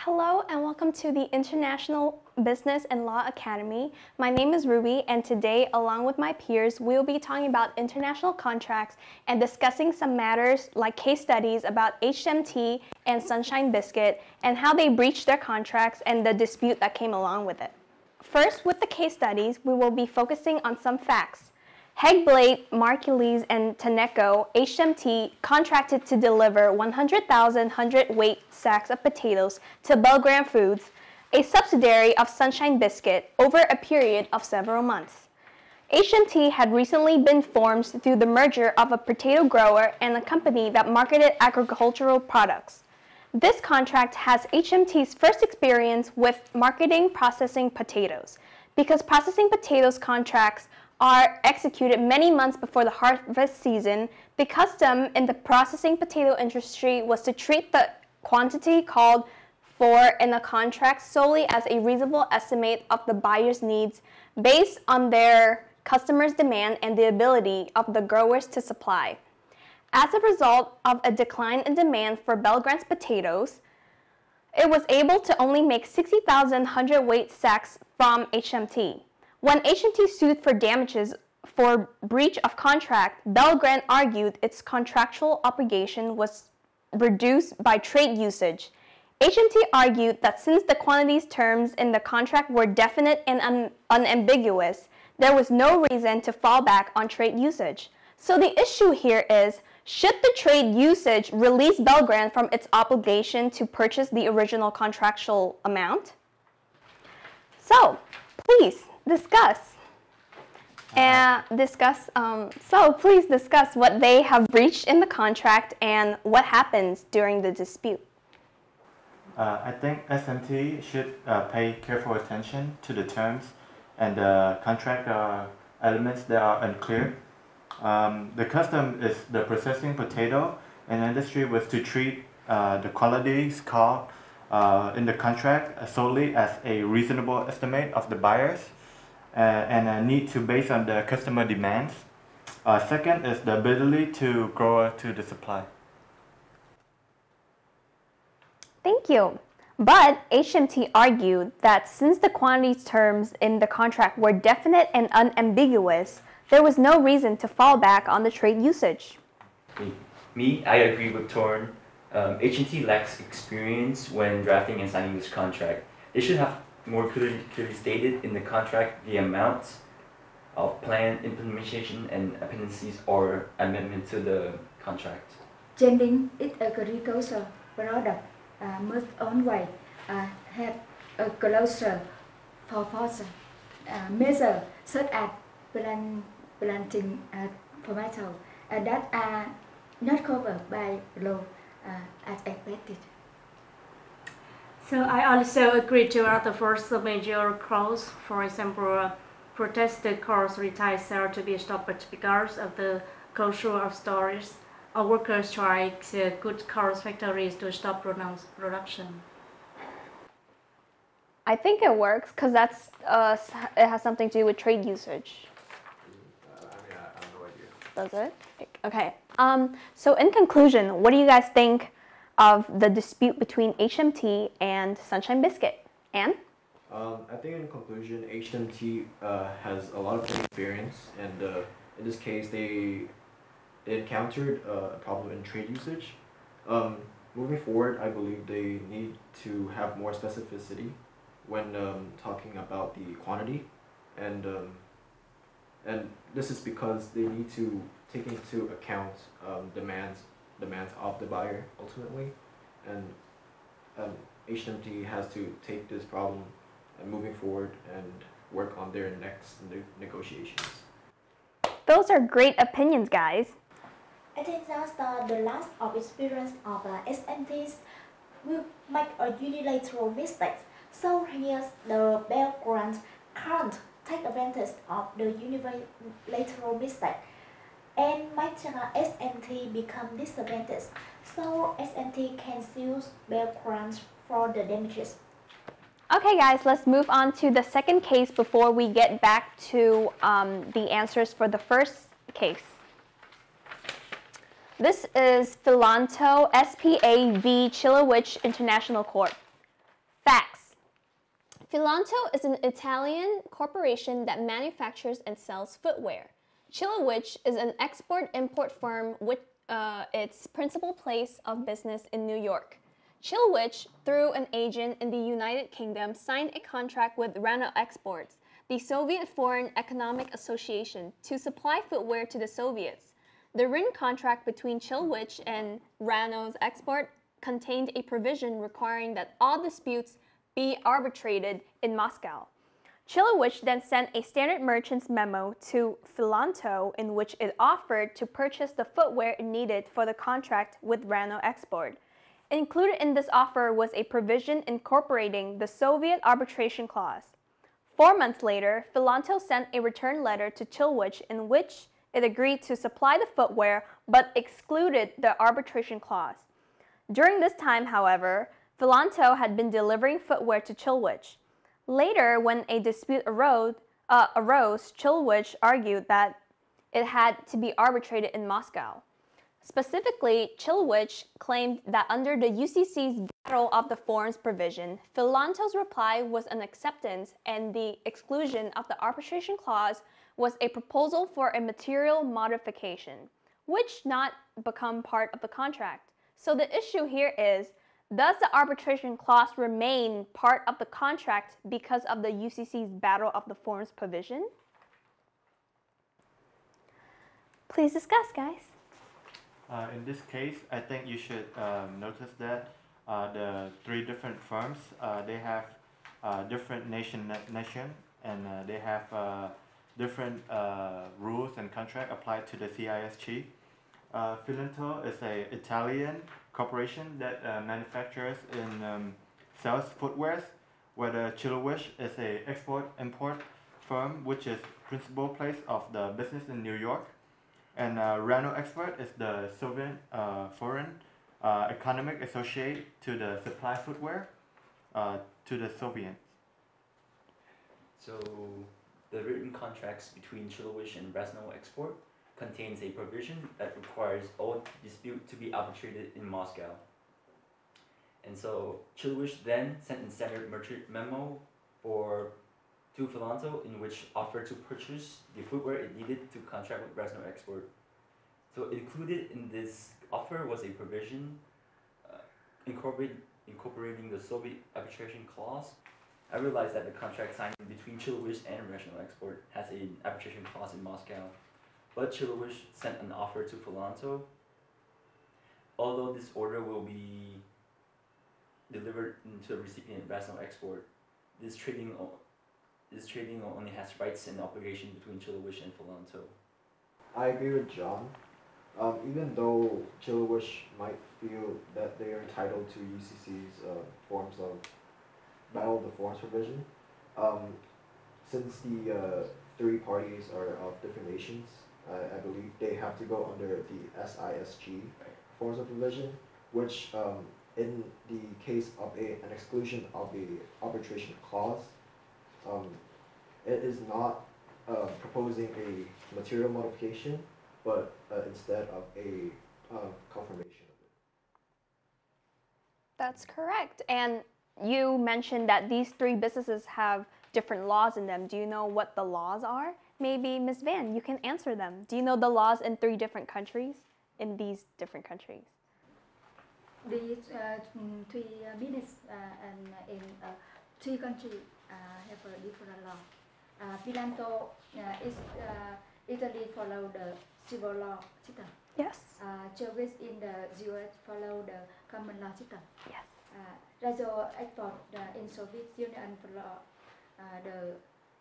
Hello and welcome to the International Business and Law Academy. My name is Ruby, and today, along with my peers, we will be talking about international contracts and discussing some matters like case studies about HMT and Sunshine Biscuit and how they breached their contracts and the dispute that came along with it. First, with the case studies, we will be focusing on some facts. Hegblade, Marcules, and Tenneco, HMT, contracted to deliver 100,000 hundredweight sacks of potatoes to Belgrand Foods, a subsidiary of Sunshine Biscuit, over a period of several months. HMT had recently been formed through the merger of a potato grower and a company that marketed agricultural products. This contract has HMT's first experience with marketing processing potatoes. Because processing potatoes contracts are executed many months before the harvest season, the custom in the processing potato industry was to treat the quantity called for in a contract solely as a reasonable estimate of the buyer's needs based on their customers' demand and the ability of the growers to supply. As a result of a decline in demand for Belgrand's potatoes, it was able to only make 60,000 hundredweight sacks from HMT. When HMT sued for damages for breach of contract, Belgrand argued its contractual obligation was reduced by trade usage. HMT argued that since the quantities terms in the contract were definite and unambiguous, there was no reason to fall back on trade usage. So the issue here is, should the trade usage release Belgrand from its obligation to purchase the original contractual amount? So, please discuss. Please discuss what they have breached in the contract and what happens during the dispute. I think SMT should pay careful attention to the terms and the contract elements that are unclear. The custom is the processing potato, and the industry was to treat the qualities called in the contract solely as a reasonable estimate of the buyers and a need to base on the customer demands. Second is the ability to grower to the supply. Thank you. But HMT argued that since the quantities terms in the contract were definite and unambiguous, there was no reason to fall back on the trade usage. I agree with Torn. HMT lacks experience when drafting and signing this contract. They should have more clearly stated in the contract the amounts of planned implementation and appendices or amendment to the contract. Changing its agricultural product must always have a closer purpose measure such as planting tomato that are not covered by law as expected. So I also agree to the first major clause. For example, protested cars retail sale to be stopped because of the closure of stores. Or workers strike good cars factories to stop production. I think it works because that's it has something to do with trade usage. I have no idea. Does it? Okay. So in conclusion, what do you guys think of the dispute between HMT and Sunshine Biscuit? Anne? I think in conclusion, HMT has a lot of experience, and in this case, they encountered a problem in trade usage. Moving forward, I believe they need to have more specificity when talking about the quantity, and this is because they need to take into account demands of the buyer ultimately, and HMT has to take this problem and moving forward and work on their next negotiations. Those are great opinions, guys. I think that the loss of experience of SMTs will make a unilateral mistake. So here the Belgrand can't take advantage of the unilateral mistake and make SMT become disadvantaged. So SMT can sue Belgrand for the damages. Okay guys, let's move on to the second case before we get back to the answers for the first case. This is Philanto SPA v. Chilowich International Corp. Facts. Filanto is an Italian corporation that manufactures and sells footwear. Chilowich is an export-import firm with its principal place of business in New York. Chilowich, through an agent in the United Kingdom, signed a contract with Rano Exports, the Soviet Foreign Economic Association, to supply footwear to the Soviets. The written contract between Chilowich and Rano's Export contained a provision requiring that all disputes be arbitrated in Moscow. Chilowich then sent a standard merchant's memo to Filanto in which it offered to purchase the footwear it needed for the contract with Rano Export. Included in this offer was a provision incorporating the Soviet arbitration clause. 4 months later, Filanto sent a return letter to Chilowich in which it agreed to supply the footwear but excluded the arbitration clause. During this time, however, Filanto had been delivering footwear to Chilowich. Later, when a dispute arose, Chilowich argued that it had to be arbitrated in Moscow. Specifically, Chilowich claimed that under the UCC's Battle of the Forms provision, Filanto's reply was an acceptance and the exclusion of the arbitration clause was a proposal for a material modification, which not become part of the contract. So the issue here is, does the arbitration clause remain part of the contract because of the UCC's Battle of the Forms provision? Please discuss, guys. In this case, I think you should notice that the three different firms, they have different nation and they have different rules and contract applied to the CISG. Filanto is an Italian corporation that manufactures and sells footwear, where the Chilowich is a export-import firm, which is principal place of the business in New York. And Rano Export is the Soviet Foreign Economic Associate to the supply footwear to the Soviets. So the written contracts between Chilowich and Rano Export contains a provision that requires all dispute to be arbitrated in Moscow. And so Chilowich then sent a standard merchant memo to Filanto in which offered to purchase the footwear it needed to contract with Rano Export. So included in this offer was a provision incorporating the Soviet arbitration clause. I realized that the contract signed between Chilowich and Rano Export has an arbitration clause in Moscow. But Chilowich sent an offer to Filanto. Although this order will be delivered to the recipient Rano Export, this trading only has rights and obligation between Chilowich and Filanto. I agree with John. Even though Chilowich might feel that they are entitled to UCC's forms of Battle of the Forms provision, since the three parties are of different nations, I believe they have to go under the SISG forms of provision, which in the case of an exclusion of the arbitration clause, it is not proposing a material modification, but instead of a confirmation of it. That's correct. And you mentioned that these three businesses have different laws in them. Do you know what the laws are? Maybe Ms. Van, you can answer them. Do you know the laws in three different countries? In these different countries? These three business and in three countries have a different law. Filanto is Italy follow the civil law system. Yes. Chilowich in the US follow the common law system. Yes. Rano Export in Soviet Union follow the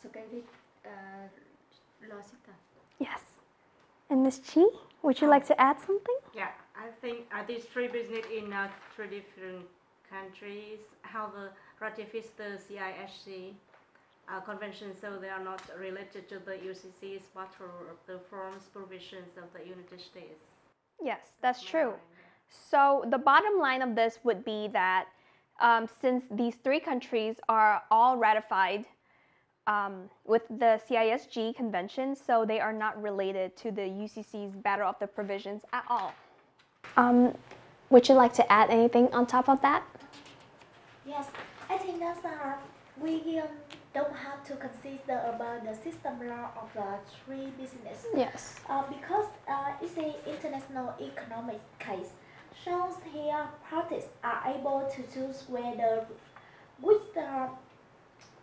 Soviet law system. Yes. And Ms. Chi, would you like to add something? Yeah, I think these three business in three different countries have ratified the CISG convention, so they are not related to the UCC's Battle of the Forms provisions of the United States. Yes, that's true. So the bottom line of this would be that since these three countries are all ratified with the CISG convention, so they are not related to the UCC's Battle of the Provisions at all. Would you like to add anything on top of that? Yes, I think Nazar, we don't have to consider about the system law of the three business. Yes. Because it's an international economic case. Shows here parties are able to choose whether which the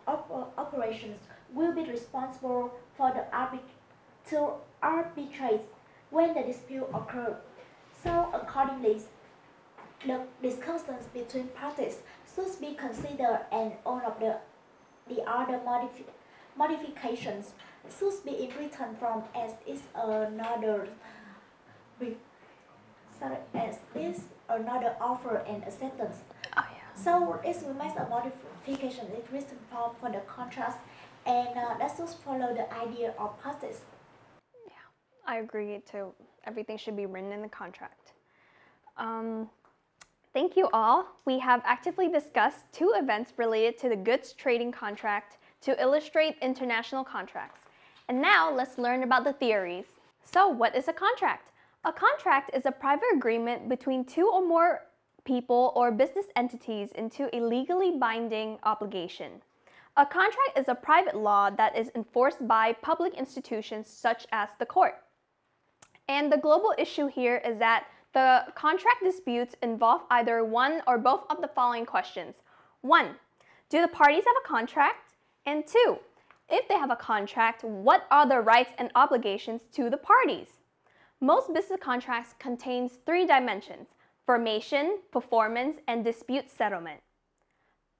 operations will be responsible for the to arbitrate when the dispute occurs. So accordingly, the discussions between parties should be considered, and all of the other modifications should be in written form as is another offer and acceptance. Oh yeah. So if we make a modification in written form for the contract, and that should follow the idea of parties. I agree too. Everything should be written in the contract. Thank you all. We have actively discussed 2 events related to the goods trading contract to illustrate international contracts. And now let's learn about the theories. So what is a contract? A contract is a private agreement between 2 or more people or business entities into a legally binding obligation. A contract is a private law that is enforced by public institutions such as the court. And the global issue here is that the contract disputes involve either one or both of the following questions. 1. Do the parties have a contract? And 2. If they have a contract, what are the rights and obligations to the parties? Most business contracts contains 3 dimensions: formation, performance, and dispute settlement.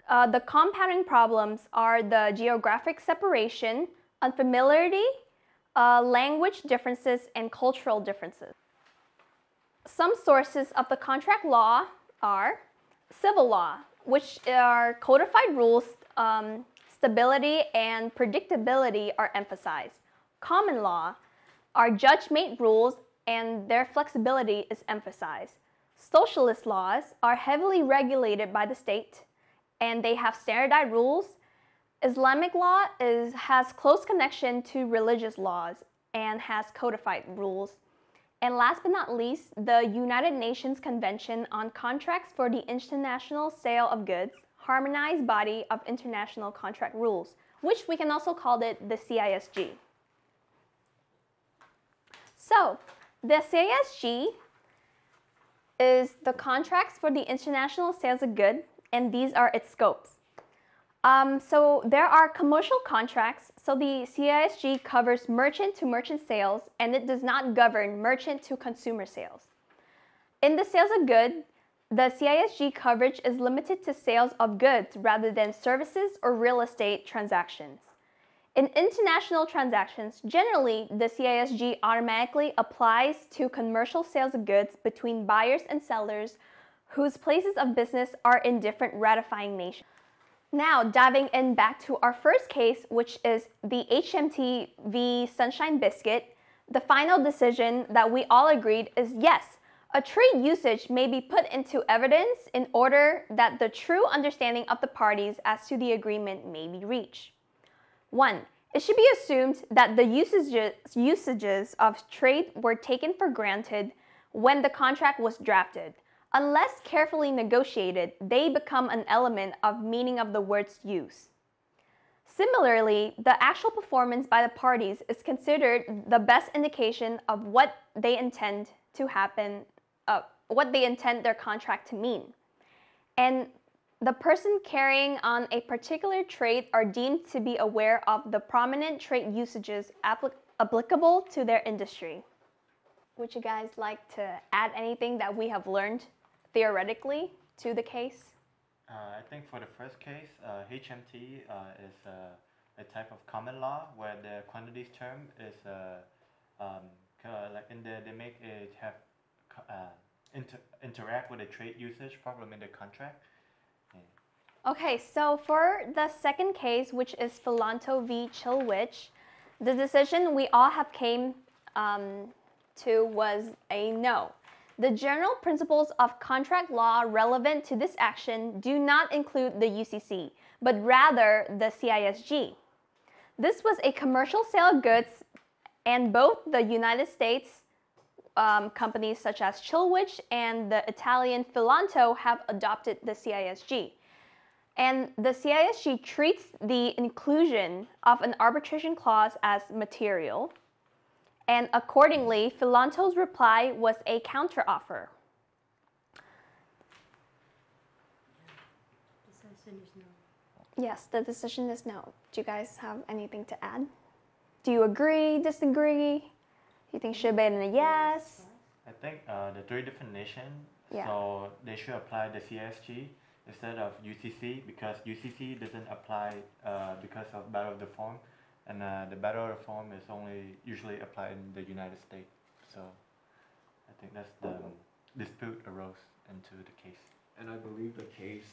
The compounding problems are the geographic separation, unfamiliarity, language differences, and cultural differences. Some sources of the contract law are civil law, which are codified rules, stability and predictability are emphasized. Common law are judge-made rules and their flexibility is emphasized. Socialist laws are heavily regulated by the state and they have standardized rules. Islamic law has close connection to religious laws and has codified rules. And last but not least, the United Nations Convention on Contracts for the International Sale of Goods, harmonized body of international contract rules, which we can also call it the CISG. So, the CISG is the contracts for the international sales of goods, and these are its scopes. So there are commercial contracts. So the CISG covers merchant-to-merchant sales, and it does not govern merchant-to-consumer sales. In the sales of goods, the CISG coverage is limited to sales of goods rather than services or real estate transactions. In international transactions, generally, the CISG automatically applies to commercial sales of goods between buyers and sellers whose places of business are in different ratifying nations. Now, diving in back to our first case, which is the HMT v. Sunshine Biscuit, the final decision that we all agreed is yes, a trade usage may be put into evidence in order that the true understanding of the parties as to the agreement may be reached. 1. It should be assumed that the usages of trade were taken for granted when the contract was drafted. Unless carefully negotiated, they become an element of meaning of the word's use. Similarly, the actual performance by the parties is considered the best indication of what they intend to happen, what they intend their contract to mean. And the person carrying on a particular trade are deemed to be aware of the prominent trade usages applicable to their industry. Would you guys like to add anything that we have learned theoretically to the case? I think for the first case, HMT is a type of common law where the quantities term is like in the they make it have interact with the trade usage problem in the contract. Yeah. Okay, so for the second case, which is Philanto v. Chilwich, the decision we all have came to was a no. The general principles of contract law relevant to this action do not include the UCC, but rather the CISG. This was a commercial sale of goods, and both the United States companies such as Chilwich and the Italian Philanto have adopted the CISG. And the CISG treats the inclusion of an arbitration clause as material. And accordingly, Philanto's reply was a counteroffer. Decision is no. Yes, the decision is no. Do you guys have anything to add? Do you agree, disagree? Do you think should have been a yes? I think the three different nations, Yeah. so they should apply the CSG instead of UCC because UCC doesn't apply because of battle of the form, and the battle of the form is only usually applied in the United States. So I think that's the dispute arose into the case. And I believe the case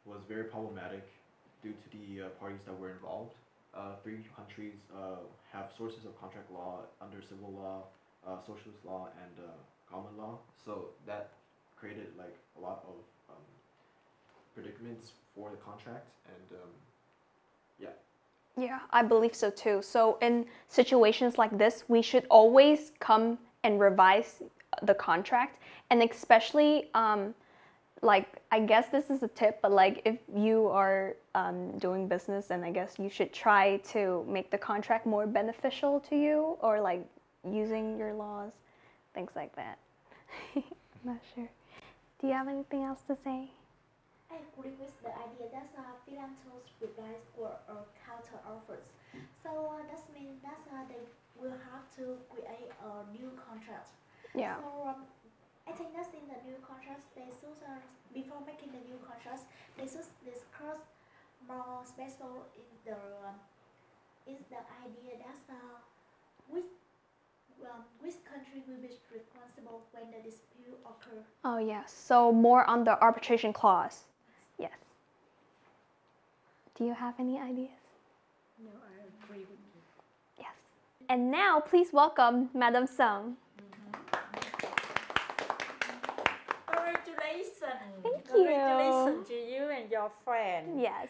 was very problematic due to the parties that were involved. Three countries have sources of contract law under civil law, socialist law, and common law. So that created like a lot of predicaments for the contract, and yeah. Yeah, I believe so too. So in situations like this, we should always come and revise the contract, and especially like, I guess this is a tip, but like if you are doing business, and I guess you should try to make the contract more beneficial to you, or like using your laws, things like that. I'm not sure. Do you have anything else to say? I agree with the idea that Philanthrop's replies were counter offers. So that means that they will have to create a new contract. Yeah. So I think that in the new contracts, they should before making the new contracts, they should discuss more special in the idea that which country will be responsible when the dispute occurs. Oh yes. So more on the arbitration clause. Yes. Do you have any ideas? No, I agree with you. Yes. And now, please welcome Madam Sung. Congratulations! Thank Congratulations to you and your friend. Yes.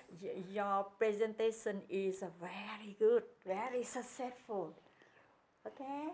Your presentation is very good, very successful. Okay?